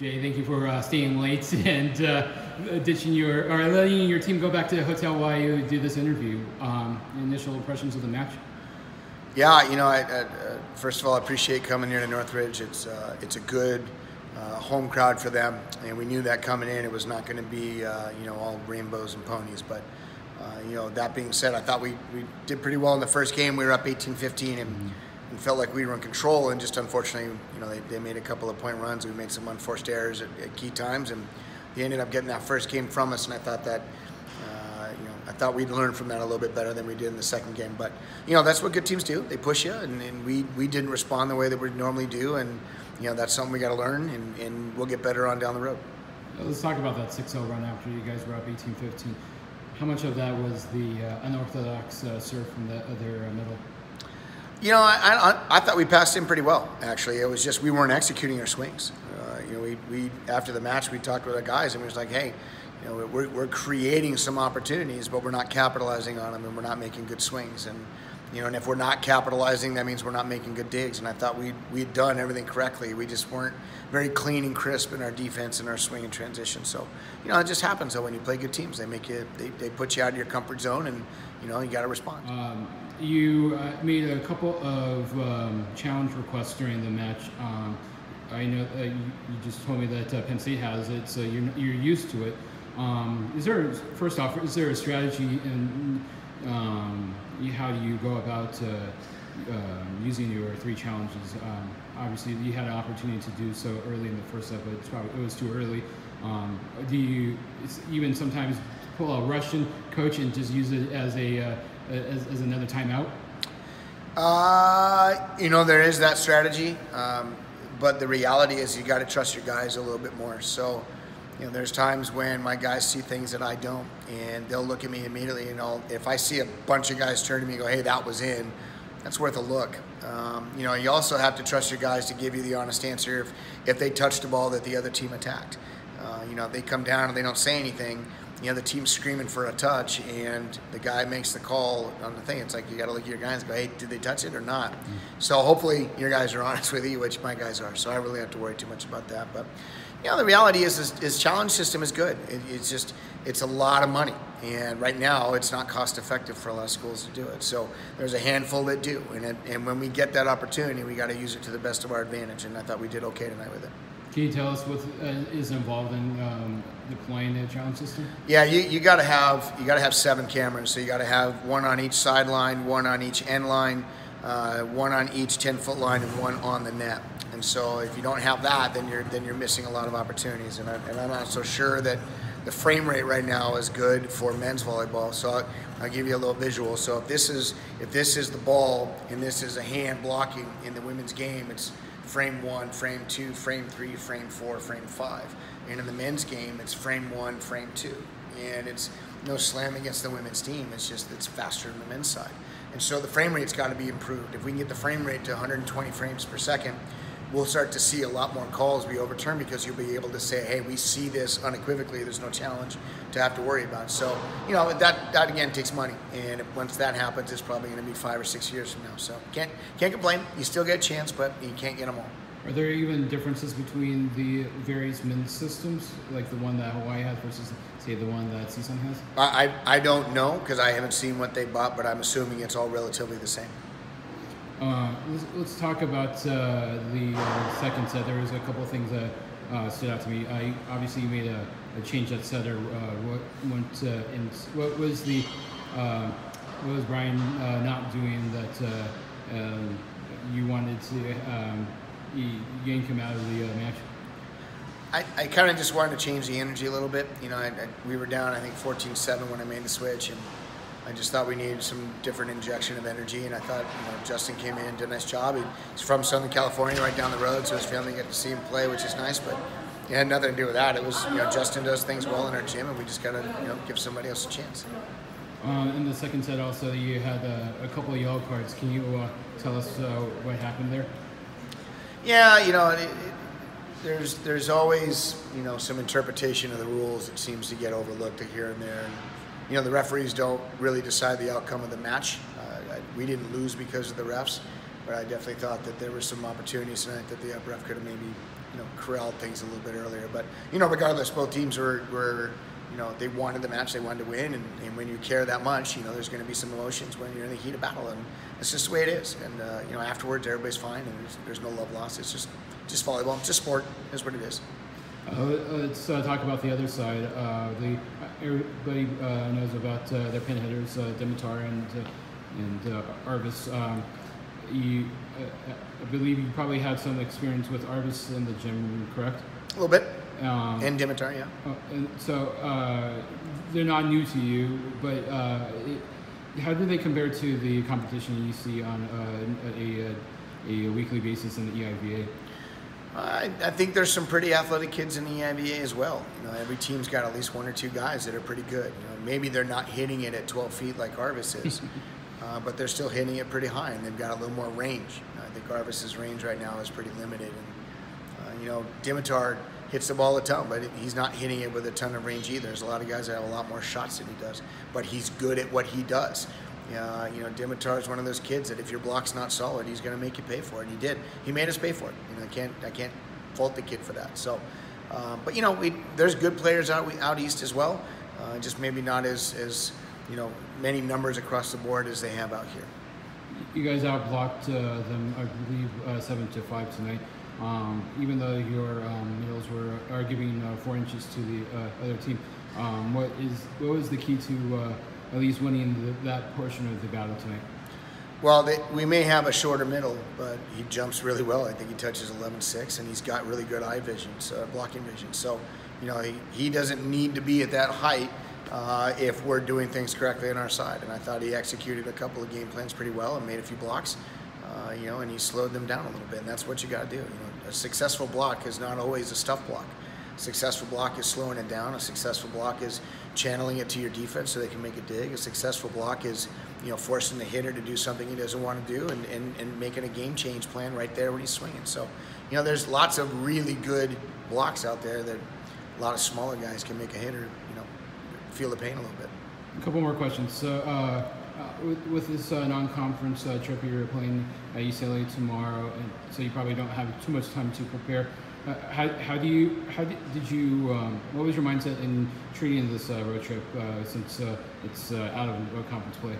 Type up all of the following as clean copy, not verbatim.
Jay, thank you for staying late and ditching or letting your team go back to the hotel while you do this interview. Initial impressions of the match? Yeah, first of all, I appreciate coming here to Northridge. It's a good home crowd for them, and we knew that coming in. It was not going to be all rainbows and ponies, but that being said, I thought we did pretty well in the first game. We were up 18-15 and felt like we were in control, and just unfortunately, they made a couple of point runs. We made some unforced errors at key times, and they ended up getting that first game from us. And I thought that, I thought we'd learn from that a little bit better than we did in the second game. But that's what good teams do. They push you, and we didn't respond the way that we normally do, and that's something we got to learn, and we'll get better on down the road. Let's talk about that 6-0 run after you guys were up 18-15. How much of that was the unorthodox serve from the other middle? I thought we passed in pretty well, actually. It was just we weren't executing our swings. We after the match, we talked with our guys, and we was like, hey, we're creating some opportunities, but we're not capitalizing on them, and we're not making good swings. And and if we're not capitalizing, that means we're not making good digs. And I thought we'd done everything correctly. We just weren't very clean and crisp in our defense and our swing and transition. So it just happens though when you play good teams. They make you, they put you out of your comfort zone, and you got to respond. You made a couple of challenge requests during the match. I know you just told me that Penn State has it, so you're used to it. First off, is there a strategy in how do you go about using your 3 challenges? Obviously, you had an opportunity to do so early in the first set, but it was too early. Do you even sometimes pull a Russian coach and just use it as as another timeout? There is that strategy, but the reality is you got to trust your guys a little bit more. So, there's times when my guys see things that I don't, and they'll look at me immediately. If I see a bunch of guys turn to me and go, "Hey, that was in," that's worth a look. You also have to trust your guys to give you the honest answer if they touch the ball that the other team attacked. They come down and they don't say anything. The team's screaming for a touch, and the guy makes the call on the thing. It's like you got to look at your guys and go, "Hey, did they touch it or not?" So hopefully your guys are honest with you, which my guys are. So I really don't have to worry too much about that. But the reality is challenge system is good. It's a lot of money, and right now it's not cost effective for a lot of schools to do it. So there's a handful that do, and when we get that opportunity, we got to use it to the best of our advantage. And I thought we did okay tonight with it. Can you tell us what is involved in deploying the challenge system? Yeah, you got to have 7 cameras. So you got to have 1 on each sideline, 1 on each end line, 1 on each 10-foot line, and 1 on the net. And so if you don't have that, then you're missing a lot of opportunities. And I'm not so sure that the frame rate right now is good for men's volleyball. So I'll give you a little visual. So if this is the ball and this is a hand blocking in the women's game, it's frame 1, frame 2, frame 3, frame 4, frame 5. And in the men's game, it's frame 1, frame 2. And it's no slam against the women's team. It's just it's faster than the men's side. And so the frame rate's got to be improved. If we can get the frame rate to 120 frames per second, we'll start to see a lot more calls be overturned, because you'll be able to say, hey, we see this unequivocally. There's no challenge to have to worry about. So, that again takes money. And once that happens, it's probably going to be 5 or 6 years from now. So can't complain. You still get a chance, but you can't get them all. Are there even differences between the various men's systems, like the one that Hawaii has versus, say, the one that CSUN has? I don't know, because I haven't seen what they bought, but I'm assuming it's all relatively the same. Let's talk about the second set. There was a couple of things that stood out to me. Obviously, you made a change that setter. What was Brian not doing that you wanted to yank him out of the match? I kind of just wanted to change the energy a little bit. We were down, I think, 14-7 when I made the switch, and I just thought we needed some different injection of energy, and I thought, Justin came in and did a nice job. He's from Southern California, right down the road, so his family got to see him play, which is nice, but it had nothing to do with that. It was, Justin does things well in our gym, and we just got to, give somebody else a chance. In the second set also, you had a couple of yellow cards. Can you tell us what happened there? Yeah, there's always, some interpretation of the rules that seems to get overlooked here and there. And, the referees don't really decide the outcome of the match. We didn't lose because of the refs, but I definitely thought that there were some opportunities tonight that the ref could have maybe corralled things a little bit earlier. But regardless, both teams were they wanted the match, they wanted to win, and when you care that much, there's going to be some emotions when you're in the heat of battle, and it's just the way it is. And afterwards, everybody's fine, and there's no love lost. It's just volleyball. It's just sport. Is what it is. Let's talk about the other side. Everybody knows about their pinhitters, Dimitar and Arvis. I believe you probably had some experience with Arvis in the gym, correct? A little bit. And Dimitar, yeah. And so they're not new to you, but how do they compare to the competition you see on a weekly basis in the EIVA? I think there's some pretty athletic kids in the EIVA as well. Every team's got at least one or two guys that are pretty good. Maybe they're not hitting it at 12 feet like Arvis is, but they're still hitting it pretty high, and they've got a little more range. I think Arvis's range right now is pretty limited, and Dimitar hits the ball a ton, but he's not hitting it with a ton of range either. There's a lot of guys that have a lot more shots than he does, but he's good at what he does. Dimitar is one of those kids that if your block's not solid, he's going to make you pay for it. And he did. He made us pay for it. I can't fault the kid for that. So, but there's good players out east as well. Just maybe not as many numbers across the board as they have out here. You guys outblocked them, I believe, 7-5 tonight. Even though your middles are giving 4 inches to the other team, what was the key to at least winning that portion of the battle tonight? Well, we may have a shorter middle, but he jumps really well. I think he touches 11.6, and he's got really good eye vision, blocking vision. So, he doesn't need to be at that height if we're doing things correctly on our side. And I thought he executed a couple of game plans pretty well and made a few blocks. And he slowed them down a little bit, and that's what you got to do. A successful block is not always a stuff block. A successful block is slowing it down. A successful block is channeling it to your defense so they can make a dig. A successful block is, forcing the hitter to do something he doesn't want to do and making a game change plan right there when he's swinging. So, there's lots of really good blocks out there that a lot of smaller guys can make a hitter, feel the pain a little bit. A couple more questions. So, with this non-conference trip, you're playing at UCLA tomorrow, and so you probably don't have too much time to prepare. What was your mindset in treating this road trip since it's out of conference play?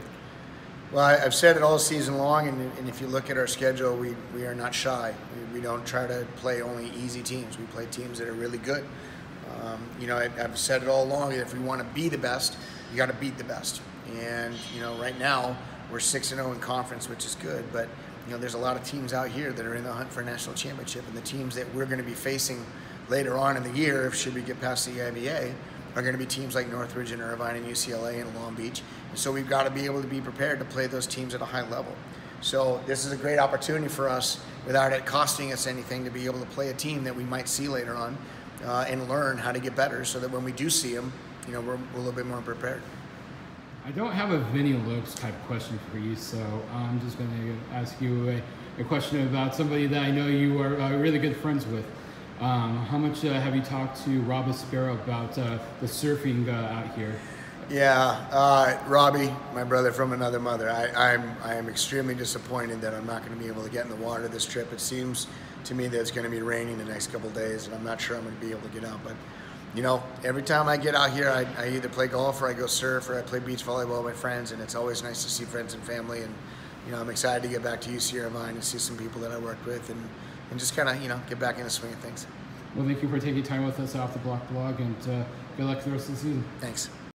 Well, I've said it all season long, and if you look at our schedule, we are not shy. We don't try to play only easy teams. We play teams that are really good. I've said it all along, if we want to be the best, you got to beat the best. And, right now we're 6-0 in conference, which is good, but, there's a lot of teams out here that are in the hunt for a national championship, and the teams that we're going to be facing later on in the year, should we get past the EIVA, are going to be teams like Northridge and Irvine and UCLA and Long Beach. And so we've got to be able to be prepared to play those teams at a high level. So this is a great opportunity for us, without it costing us anything, to be able to play a team that we might see later on and learn how to get better, so that when we do see them, we're a little bit more prepared. I don't have a Vinny Lopes type question for you, so I'm just going to ask you a question about somebody that I know you are really good friends with. How much have you talked to Rob Sparrow about the surfing out here? Yeah, Robbie, my brother from another mother. I am extremely disappointed that I'm not going to be able to get in the water this trip. It seems to me that it's going to be raining the next couple of days, and I'm not sure I'm going to be able to get out. But every time I get out here, I either play golf or I go surf or I play beach volleyball with my friends, and it's always nice to see friends and family. And I'm excited to get back to UC Irvine and see some people that I worked with, and just kind of get back in the swing of things. Well, thank you for taking time with us off the Block blog, and good luck for the rest of the season. Thanks.